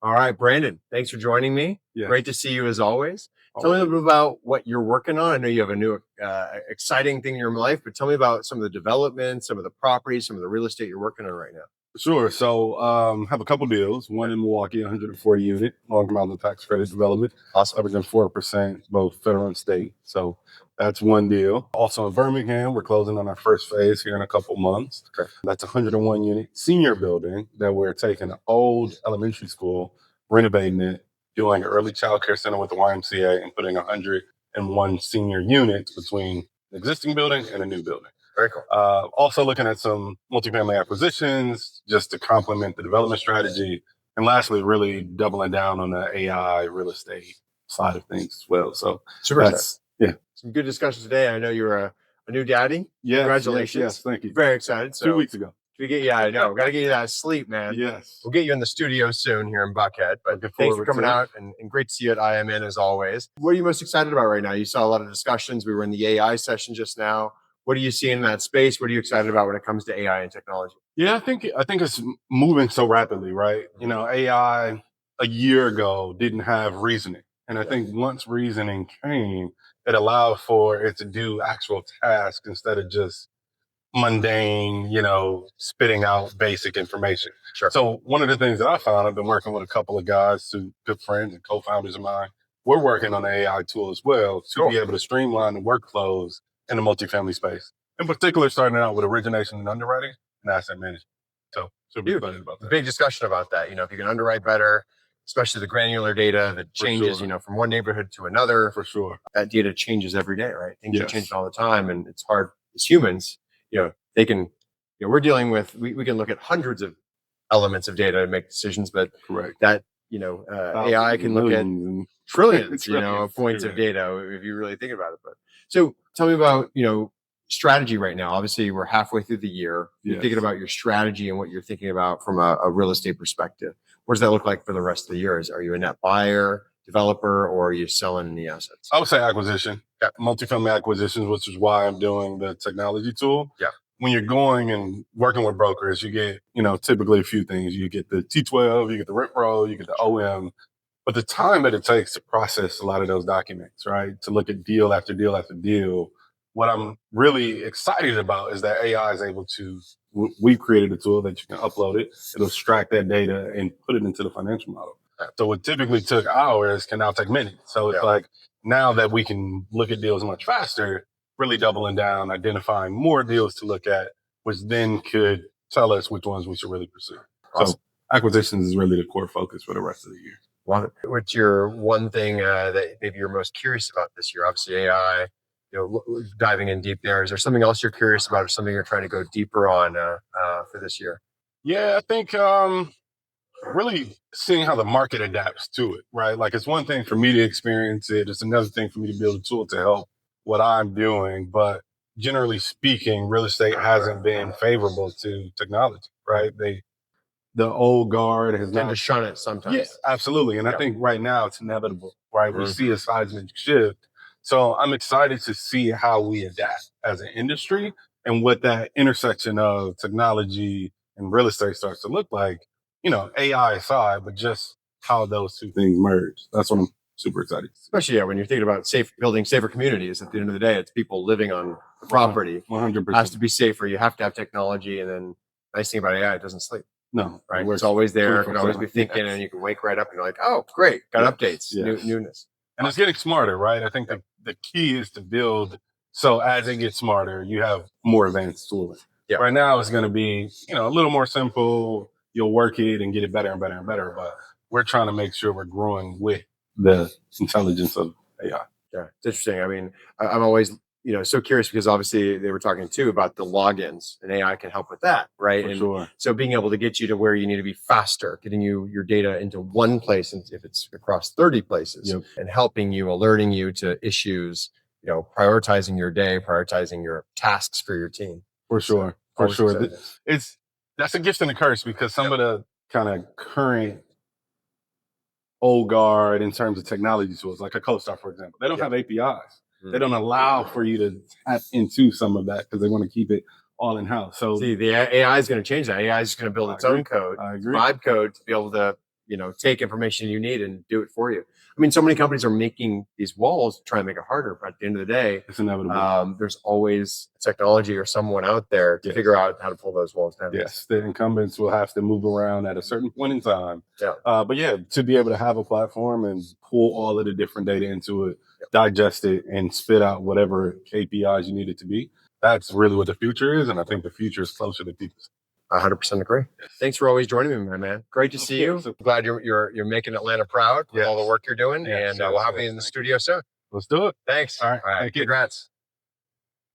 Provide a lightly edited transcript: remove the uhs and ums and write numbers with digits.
All right, Brandon, thanks for joining me. Yeah. Great to see you as always. Tell me a little bit about what you're working on. I know you have a new exciting thing in your life, but tell me about some of the developments, some of the properties, some of the real estate you're working on right now. Sure. So have a couple deals. One in Milwaukee, 140 unit, long amount tax credit development. Awesome. Averaging 4%, both federal and state. So that's one deal. Also in Birmingham, we're closing on our first phase here in a couple months. Okay. That's a 101 unit senior building that we're taking an old elementary school, renovating it, doing an early childcare center with the YMCA, and putting 101 senior units between the existing building and a new building. Very cool. Also looking at some multifamily acquisitions just to complement the development strategy. And lastly, really doubling down on the AI real estate side of things as well. So Super. Yeah. Some good discussion today. I know you're a new daddy. Yes, Congratulations. Yes, thank you. Very excited. So 2 weeks ago. I know. Got to get you that sleep, man. Yes. We'll get you in the studio soon here in Buckhead. But thanks for coming out and great to see you at IMN as always. What are you most excited about right now? You saw a lot of discussions. We were in the AI session just now. What are you seeing in that space? What are you excited about when it comes to AI and technology? Yeah, I think it's moving so rapidly, right? You know, AI a year ago didn't have reasoning. And I think once reasoning came, it allowed for it to do actual tasks instead of just mundane, spitting out basic information. Sure. So one of the things that I found, I've been working with a couple of guys, good friends and co-founders of mine. We're working on the AI tool as well to be able to streamline the workflows in the multifamily space. In particular, starting out with origination and underwriting and asset management. So super excited about that. Big discussion about that. If you can underwrite better, especially the granular data that changes, from one neighborhood to another. For sure. That data changes every day, right? Things are changing all the time, and it's hard as humans. They can, we're dealing with, we can look at hundreds of elements of data to make decisions, but that, AI can look at trillions, of points of data if you really think about it. But so tell me about, strategy right now. Obviously, we're halfway through the year. You're thinking about your strategy and what you're thinking about from a real estate perspective. What does that look like for the rest of the year? Are you a net buyer, developer, or are you selling the assets? I would say acquisition. Multifamily acquisitions, which is why I'm doing the technology tool. Yeah. When you're going and working with brokers, you get, typically a few things. You get the T12, you get the rent roll, you get the OM. But the time that it takes to process a lot of those documents, right, to look at deal after deal after deal, what I'm really excited about is that AI is able to, we've created a tool that you can upload it, it'll extract that data and put it into the financial model. So what typically took hours can now take minutes. So it's like now that we can look at deals much faster, really doubling down, identifying more deals to look at, which then could tell us which ones we should really pursue. Awesome. So acquisitions is really the core focus for the rest of the year. What's your one thing that maybe you're most curious about this year? Obviously AI, diving in deep there. Is there something else you're curious about or something you're trying to go deeper on for this year? Yeah, I think really seeing how the market adapts to it, right? Like it's one thing for me to experience it. It's another thing for me to build a tool to help what I'm doing. But generally speaking, real estate hasn't been favorable to technology, right? The old guard has tend to shun it sometimes. Yeah, absolutely. And I think right now it's inevitable, right? We see a seismic shift. So I'm excited to see how we adapt as an industry and what that intersection of technology and real estate starts to look like, AI aside, but just how those two things merge. That's what I'm super excited. Especially when you're thinking about building safer communities. At the end of the day, it's people living on the property. 100%. It has to be safer. You have to have technology. And then the nice thing about AI, it doesn't sleep. No, right. It's always there. You can always be thinking, and you can wake right up and you're like, oh, great. Got updates, newness. And it's getting smarter, right? I think the key is to build. So as it gets smarter, you have more advanced tooling. Yeah. Right now, it's going to be, a little more simple. You'll work it and get it better and better and better. But we're trying to make sure we're growing with the intelligence of AI. Yeah, it's interesting. I mean, I'm always, so curious because obviously they were talking too about the logins and AI can help with that, right? For sure. So being able to get you to where you need to be faster, getting your data into one place, and if it's across 30 places, and helping you, alerting you to issues, prioritizing your day, prioritizing your tasks for your team. For sure. For sure. That's a gift and a curse because some of the kind of current old guard in terms of technology tools, like a CoStar, for example, they don't have APIs. They don't allow for you to tap into some of that because they want to keep it all in house. So the AI is going to change that. AI is going to build its own code, vibe code, to be able to take information you need and do it for you. I mean, so many companies are making these walls to try and make it harder, but at the end of the day, it's inevitable. There's always technology or someone out there to figure out how to pull those walls down. Yes, the incumbents will have to move around at a certain point in time. Yeah. But yeah, to be able to have a platform and pull all of the different data into it, digest it, and spit out whatever KPIs you need it to be, that's really what the future is. And I think the future is closer to people. I 100% agree. Thanks for always joining me, my man. Great to see you. Glad you're making Atlanta proud with all the work you're doing, and we'll have you in the studio soon. Let's do it. Thanks. All right. Thank you. Congrats.